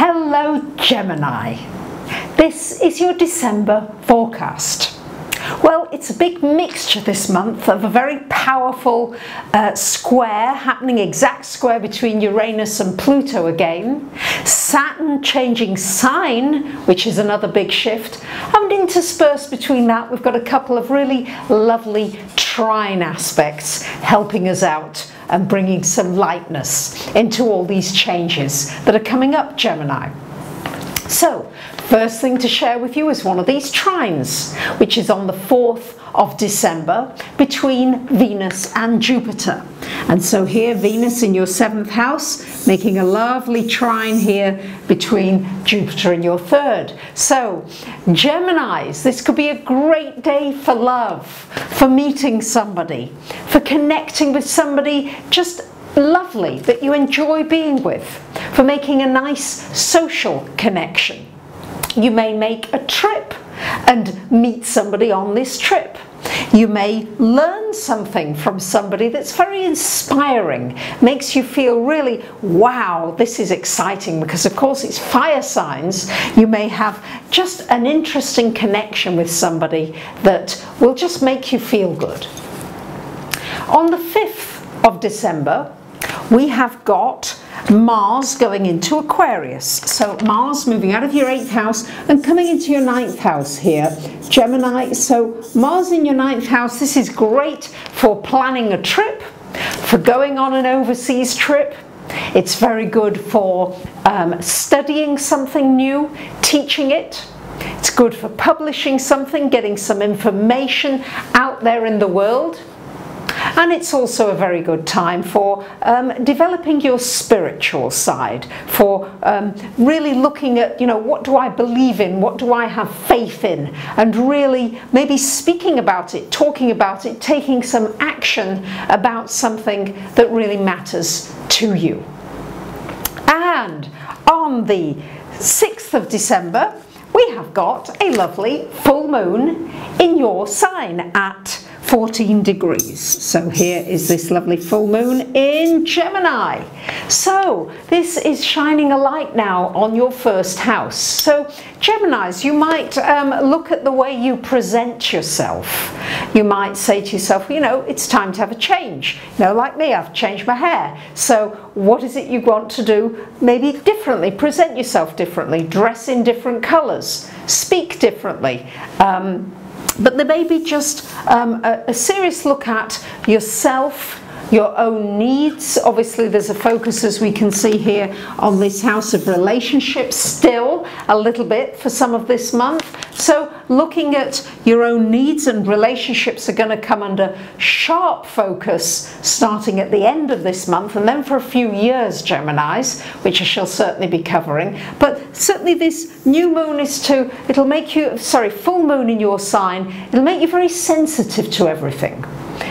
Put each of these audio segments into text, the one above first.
Hello Gemini, this is your December forecast. Well, it's a big mixture this month of a very powerful square happening, exact square between Uranus and Pluto again, Saturn changing sign, which is another big shift, and interspersed between that we've got a couple of really lovely trine aspects helping us out and bringing some lightness into all these changes that are coming up, Gemini. So, first thing to share with you is one of these trines, which is on the 4th of December between Venus and Jupiter. And so here, Venus in your 7th house, making a lovely trine here between Jupiter in your 3rd. So, Geminis, this could be a great day for love, for meeting somebody, for connecting with somebody just lovely that you enjoy being with, for making a nice social connection. You may make a trip and meet somebody on this trip. You may learn something from somebody that's very inspiring, makes you feel really, wow, this is exciting, because of course it's fire signs. You may have just an interesting connection with somebody that will just make you feel good. On the 5th of December, we have got Mars going into Aquarius. So Mars moving out of your 8th house and coming into your 9th house here, Gemini. So Mars in your 9th house, this is great for planning a trip, for going on an overseas trip. It's very good for studying something new, teaching it. It's good for publishing something, getting some information out there in the world. And it's also a very good time for developing your spiritual side, for really looking at, what do I believe in, what do I have faith in, and really maybe speaking about it, talking about it, taking some action about something that really matters to you. And on the 6th of December, we have got a lovely full moon in your sign at 14 degrees. So here is this lovely full moon in Gemini. So this is shining a light now on your 1st house. So Geminis, you might look at the way you present yourself. You might say to yourself, it's time to have a change. Like me, I've changed my hair. So what is it you want to do? Maybe differently, present yourself differently, dress in different colours, speak differently. But there may be just a serious look at yourself, your own needs. Obviously there's a focus, as we can see here, on this house of relationships still a little bit for some of this month. So looking at your own needs, and relationships are going to come under sharp focus starting at the end of this month, and then for a few years, Geminis, which I shall certainly be covering. But certainly this new moon it'll make you, full moon in your sign, it'll make you very sensitive to everything.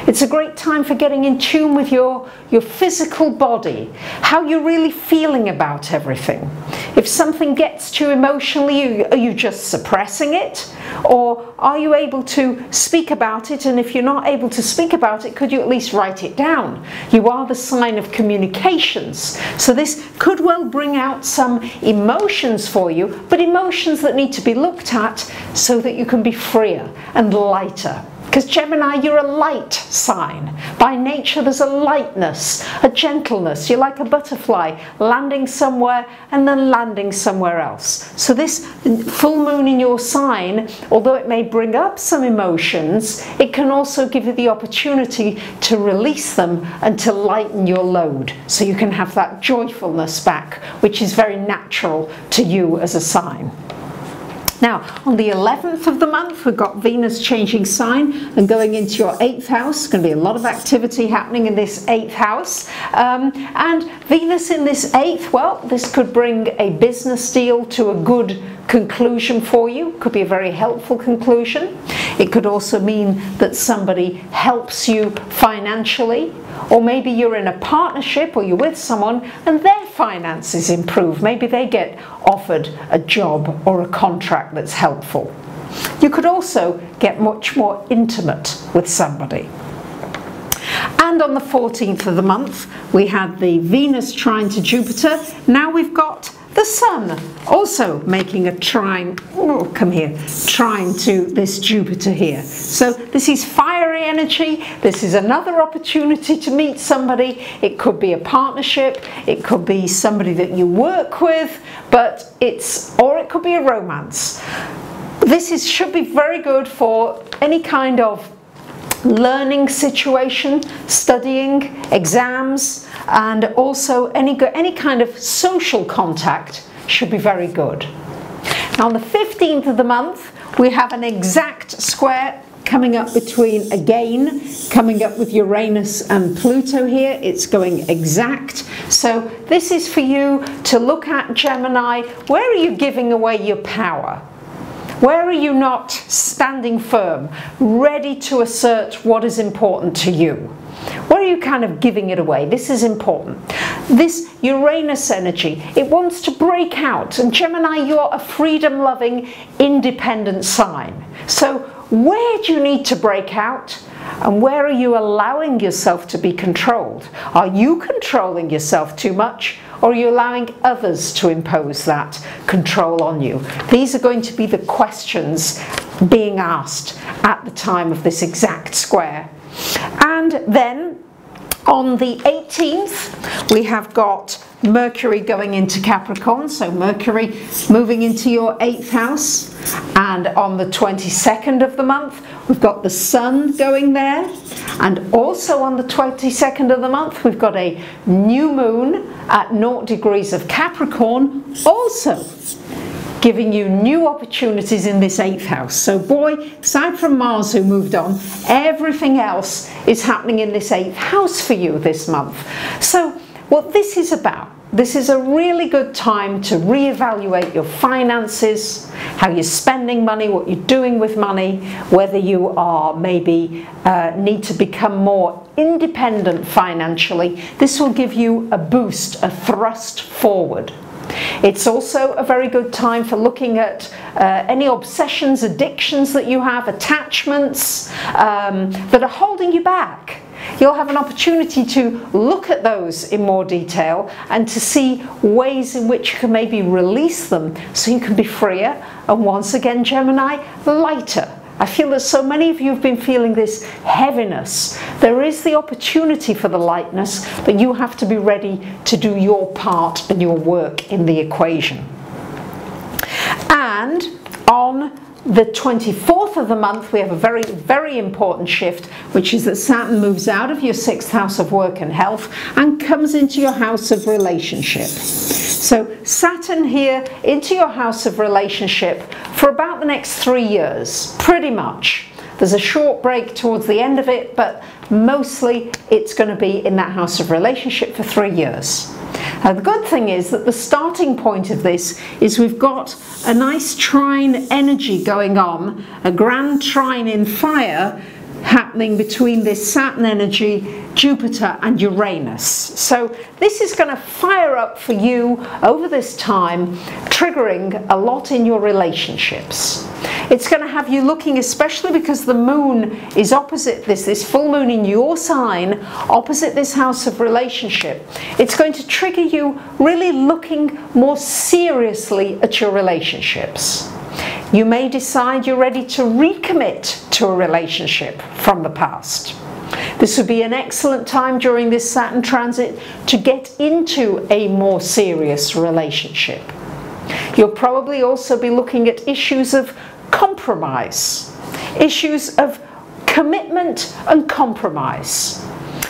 It's a great time for getting in tune with your physical body, how you're really feeling about everything. If something gets to you emotionally, are you just suppressing it? Or are you able to speak about it? And if you're not able to speak about it, could you at least write it down? You are the sign of communications. So this could well bring out some emotions for you, but emotions that need to be looked at so that you can be freer and lighter. Because Gemini, you're a light sign. By nature, there's a lightness, a gentleness. You're like a butterfly, landing somewhere and then landing somewhere else. So this full moon in your sign, although it may bring up some emotions, it can also give you the opportunity to release them and to lighten your load. So you can have that joyfulness back, which is very natural to you as a sign. Now, on the 11th of the month, we've got Venus changing sign and going into your 8th house. There's going to be a lot of activity happening in this 8th house. And Venus in this 8th, well, this could bring a business deal to a good conclusion for you. Could be a very helpful conclusion. It could also mean that somebody helps you financially, or maybe you're in a partnership or you're with someone and their finances improve. Maybe they get offered a job or a contract that's helpful. You could also get much more intimate with somebody. And on the 14th of the month, we had the Venus trine to Jupiter. Now we've got the Sun also making a trine, oh, come here, trine to this Jupiter here. So this is fiery energy. This is another opportunity to meet somebody. It could be a partnership, it could be somebody that you work with, but or it could be a romance. This should be very good for any kind of learning situation, studying, exams, and also any kind of social contact should be very good. Now on the 15th of the month we have an exact square coming up between, again, coming up with Uranus and Pluto here. It's going exact. So this is for you to look at, Gemini. Where are you giving away your power? Where are you not standing firm, ready to assert what is important to you? Where are you kind of giving it away? This is important. This Uranus energy, it wants to break out. And Gemini, you're a freedom-loving, independent sign. So where do you need to break out? And where are you allowing yourself to be controlled? Are you controlling yourself too much? Or are you allowing others to impose that control on you? These are going to be the questions being asked at the time of this exact square. And then on the 18th, we have got Mercury going into Capricorn, so Mercury moving into your 8th house. And on the 22nd of the month, we've got the Sun going there. And also on the 22nd of the month, we've got a new moon at 0 degrees of Capricorn, also giving you new opportunities in this 8th house. So boy, aside from Mars who moved on, everything else is happening in this 8th house for you this month. So what this is about, this is a really good time to reevaluate your finances, how you're spending money, what you're doing with money, whether you are maybe need to become more independent financially. This will give you a boost, a thrust forward. It's also a very good time for looking at any obsessions, addictions that you have, attachments that are holding you back. You'll have an opportunity to look at those in more detail and to see ways in which you can maybe release them so you can be freer and, once again, Gemini, lighter. I feel that so many of you have been feeling this heaviness. There is the opportunity for the lightness, but you have to be ready to do your part and your work in the equation. And on the 24th of the month, we have a very, very important shift, which is that Saturn moves out of your 6th house of work and health and comes into your house of relationship. So Saturn here into your house of relationship for about the next 3 years, pretty much. There's a short break towards the end of it, but mostly it's going to be in that house of relationship for 3 years. Now the good thing is that the starting point of this is we've got a nice trine energy going on, a grand trine in fire happening between this Saturn energy, Jupiter and Uranus. So this is going to fire up for you over this time, triggering a lot in your relationships. It's going to have you looking, especially because the moon is opposite this full moon in your sign, opposite this house of relationship. It's going to trigger you really looking more seriously at your relationships. You may decide you're ready to recommit to a relationship from the past. This would be an excellent time during this Saturn transit to get into a more serious relationship. You'll probably also be looking at issues of compromise, issues of commitment and compromise.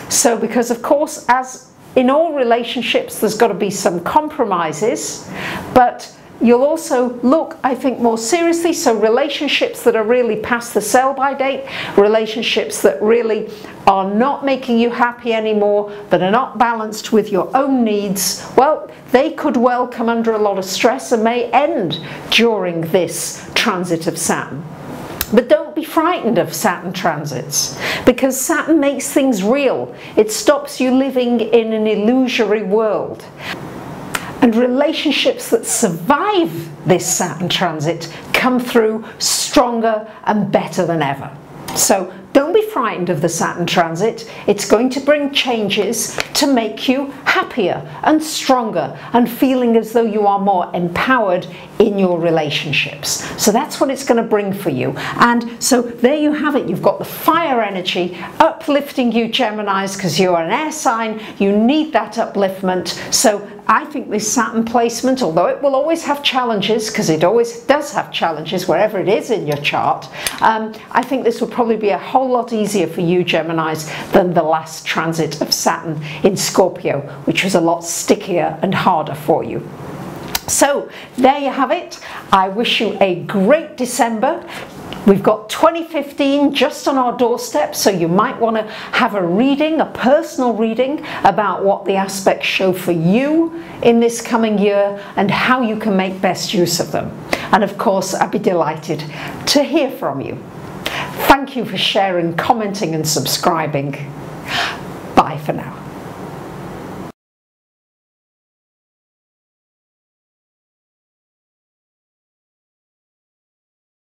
So because of course, as in all relationships, there's got to be some compromises, but you'll also look, I think, more seriously. So relationships that are really past the sell-by date, relationships that really are not making you happy anymore, that are not balanced with your own needs, well, they could well come under a lot of stress and may end during this transit of Saturn. But don't be frightened of Saturn transits, because Saturn makes things real. It stops you living in an illusory world. And relationships that survive this Saturn transit come through stronger and better than ever. So don't be be frightened of the Saturn transit. It's going to bring changes to make you happier and stronger and feeling as though you are more empowered in your relationships. So that's what it's going to bring for you. And so there you have it. You've got the fire energy uplifting you, Geminis, because you're an air sign. You need that upliftment. So I think this Saturn placement, although it will always have challenges, because it always does have challenges wherever it is in your chart, I think this will probably be a whole lot easier for you, Geminis, than the last transit of Saturn in Scorpio, which was a lot stickier and harder for you. So there you have it. I wish you a great December. We've got 2015 just on our doorstep, so you might want to have a reading, a personal reading about what the aspects show for you in this coming year and how you can make best use of them. And of course, I'd be delighted to hear from you. Thank you for sharing, commenting and subscribing.